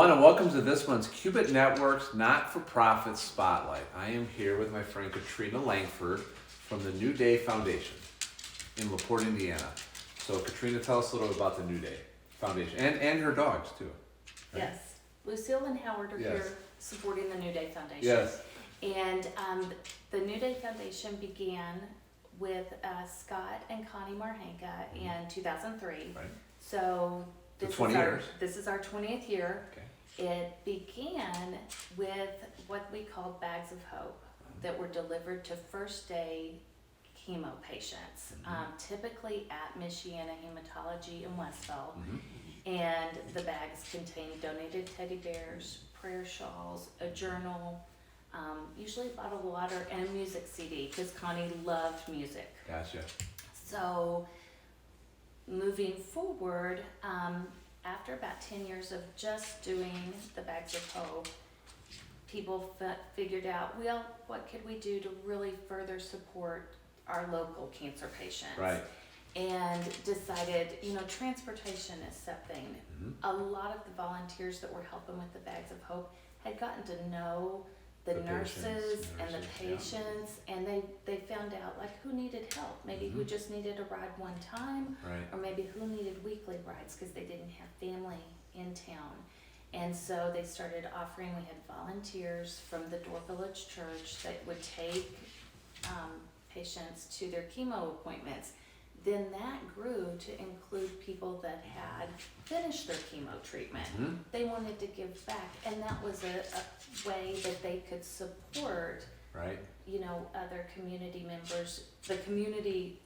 everyone, and welcome to this month's Qubit Network's Not-for-Profit Spotlight. I am here with my friend Katrina Langford from the NewDay Foundation in LaPorte, Indiana. So Katrina, tell us a little about the NewDay Foundation and her dogs too. Right? Yes, Lucille and Howard are here supporting the NewDay Foundation. Yes. And the NewDay Foundation began with Scott and Connie Marhanka in 2003. Right. So this is our 20th year. Okay. It began with what we called bags of hope that were delivered to first day chemo patients, typically at Michiana Hematology in Westville. And the bags contained donated teddy bears, prayer shawls, a journal, usually a bottle of water, and a music CD because Connie loved music. Gotcha. So moving forward, after about 10 years of just doing the bags of hope, people figured out, well, what could we do to really further support our local cancer patients? Right. And decided, transportation is something. A lot of the volunteers that were helping with the bags of hope had gotten to know the nurses and the patients, and they found out like who needed help, maybe who just needed a ride one time, or maybe who needed weekly rides because they didn't have family in town. And so they started offering, we had volunteers from the Door Village Church that would take patients to their chemo appointments. Then that grew to include people that had finished their chemo treatment. They wanted to give back, and that was a way that they could support, other community members, the community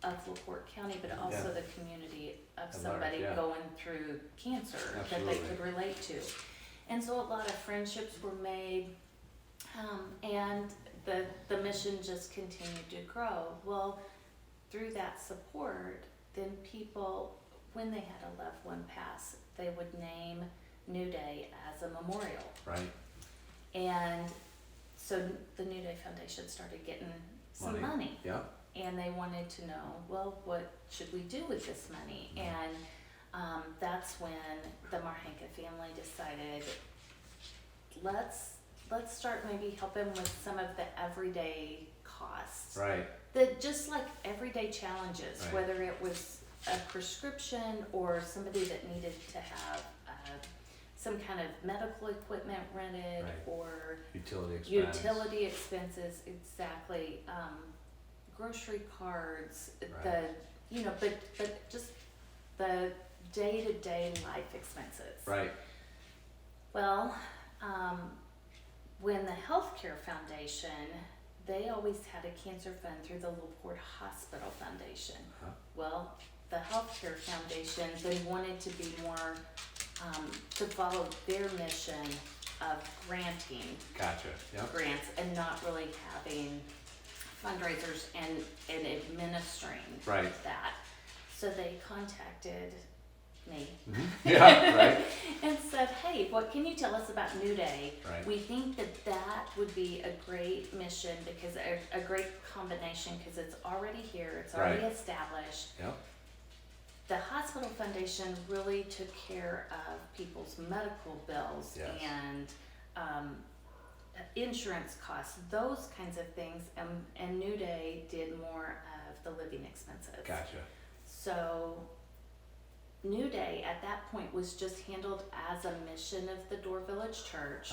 of LaPorte County, but also the community of somebody going through cancer that they could relate to. And so a lot of friendships were made, and the mission just continued to grow. Well, through that support, then people, when they had a loved one pass, they would name NewDay as a memorial. Right. And so the NewDay Foundation started getting some money. Yeah. And they wanted to know, well, what should we do with this money? And that's when the Marhanka family decided, let's start maybe helping with some of the everyday costs. Right. Just like everyday challenges, whether it was a prescription or somebody that needed to have some kind of medical equipment rented or utility expenses, exactly, grocery cards, but just the day-to-day life expenses. Right. Well, when the Healthcare Foundation, they always had a cancer fund through the LaPorte Hospital Foundation. Well, the Healthcare Foundation, they wanted to be more, to follow their mission of granting grants and not really having fundraisers and administering that. So they contacted me and said, hey, what can you tell us about NewDay? We think that would be a great mission because a great combination because it's already here, it's already established. The Hospital Foundation really took care of people's medical bills and insurance costs, those kinds of things, and NewDay did more of the living expenses. Gotcha. So NewDay at that point was just handled as a mission of the Door Village Church,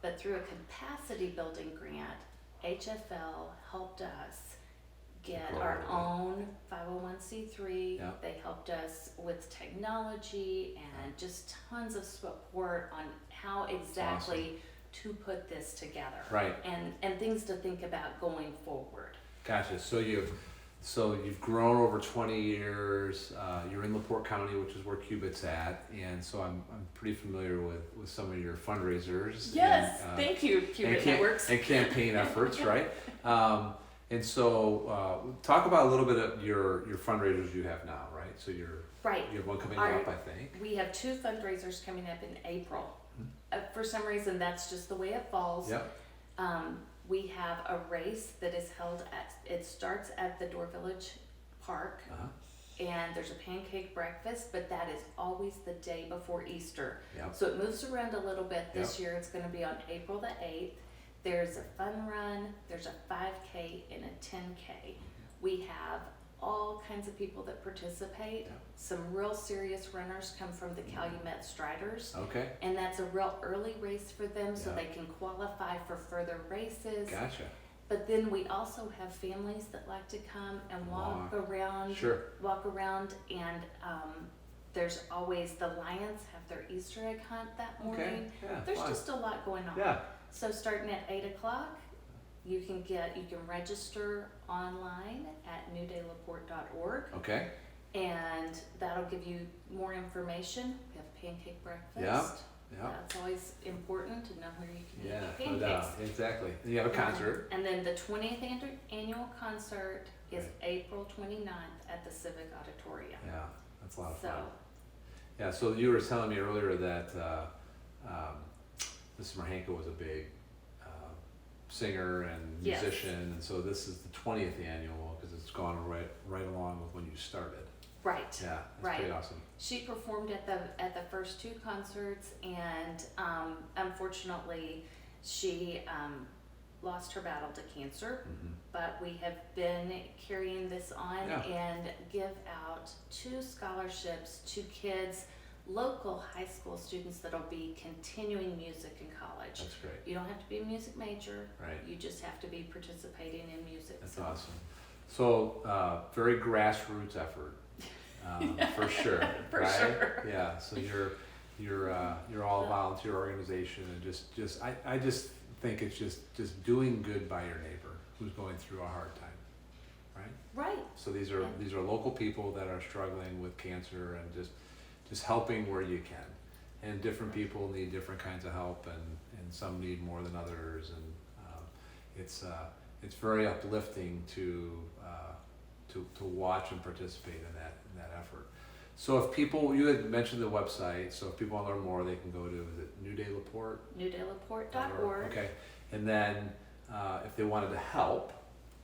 but through a capacity building grant, HFL helped us get our own 501c3. They helped us with technology and just tons of support on how exactly to put this together. And things to think about going forward. Gotcha. So you've grown over 20 years. You're in LaPorte County, which is where Qubit's at, and so I'm pretty familiar with some of your fundraisers. Yes, thank you, Qubit Networks. And campaign efforts, right? And so talk about a little bit of your fundraisers you have now, right? So you have one coming up, I think. We have two fundraisers coming up in April. For some reason, that's just the way it falls. We have a race that is held it starts at the Door Village Park and there's a pancake breakfast, but that is always the day before Easter. Yep. So it moves around a little bit. This Yep. year it's going to be on April the 8th. There's a fun run, there's a 5K and a 10K. We have all kinds of people that participate. Yep. Some real serious runners come from the Calumet Striders. Okay. And that's a real early race for them, so Yep. they can qualify for further races. Gotcha. But then we also have families that like to come and walk around. Sure. Walk around, and there's always the Lions have their Easter egg hunt that morning. Okay. Yeah. There's fun. just a lot going on. Yeah. So starting at 8 o'clock, you can register online at newdaylaporte.org, Okay. and that'll give you more information. We have pancake breakfast. Yeah. Yeah. That's always important to know where you can Yeah. eat No pancakes. doubt. Exactly. And you have a concert. And then the 20th annual concert is Right. April 29th at the Civic Auditorium. Yeah. That's a lot of So, fun. Yeah. So you were telling me earlier that Mrs. Marhanka was a big singer and Yes. musician, and so this is the 20th annual because it's gone right along with when you started. right. Yeah. That's Right. pretty awesome. She performed at the first two concerts, and unfortunately, she lost her battle to cancer. Mm-hmm. But we have been carrying this on Yeah. and give out 2 scholarships to kids, local high school students that'll be continuing music in college. That's great. You don't have to be a music major. Right. You just have to be participating in music. That's So, awesome. So very grassroots effort, for sure. For right? sure. Yeah. So you're all a volunteer organization, and I just think it's just doing good by your neighbor who's going through a hard time, right? Right. So these are local people that are struggling with cancer, and just helping where you can. And different people need different kinds of help, and some need more than others, and it's very uplifting to watch and participate in that effort. So if people, you had mentioned the website, so if people want to learn more, they can go to, is it NewDay LaPorte? newdaylaporte.org. Okay, and then if they wanted to help,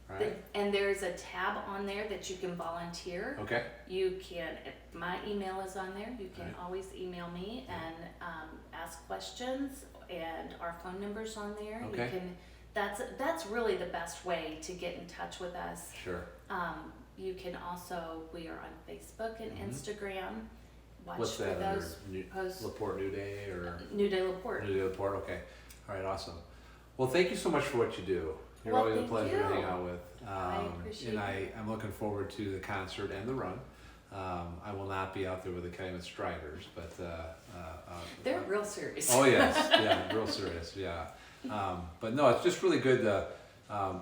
right? And there's a tab on there that you can volunteer. Okay, You can, my email is on there. You can Right. always email me and ask questions, and our phone number's on there. Okay. You can. That's really the best way to get in touch with us. sure. You can also, we are on Facebook and Mhm. Instagram. Watch What's for that under? those posts. LaPorte New Day or? NewDay LaPorte. NewDay LaPorte, okay. All right, awesome. Well, thank you so much for what you do. You're Well, always a thank pleasure to hang you. out with. I appreciate And I'm looking forward to the concert and the run. I will not be out there with the Calumet Striders, but They're real serious. oh yes, yeah, real serious, yeah. But no, it's just really good to,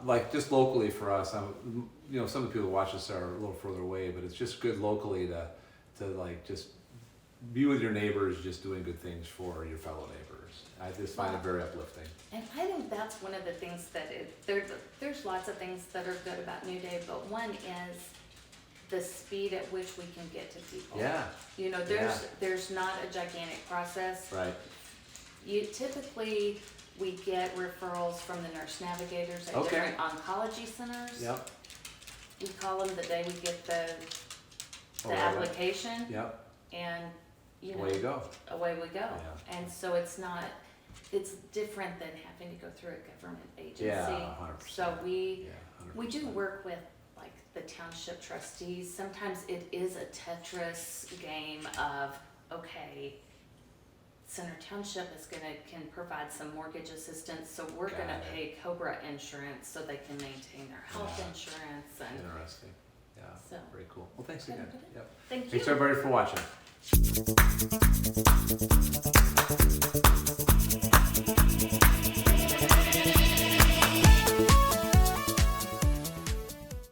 like just locally for us. Some of the people who watch us are a little further away, but it's just good locally to like just be with your neighbors, just doing good things for your fellow neighbors. I just find it very uplifting. And I think that's one of the things that there's lots of things that are good about New Day, but one is the speed at which we can get to people. Yeah, There's not a gigantic process. right. Typically, we get referrals from the nurse navigators at Okay. different oncology centers. Yep, We call them the day we get the Oh, right. application, Yep, and away you go. away we go. Yeah. And so it's different than having to go through a government agency. Yeah, 100%. So we Yeah, do work with like the township trustees. Sometimes it is a Tetris game of, okay, Center Township can provide some mortgage assistance, so we're Got gonna it. pay Cobra insurance so they can maintain their health Yeah. insurance, and interesting. Yeah, so. very cool. Well, thanks again. Yep. Thank you. Thanks everybody for watching.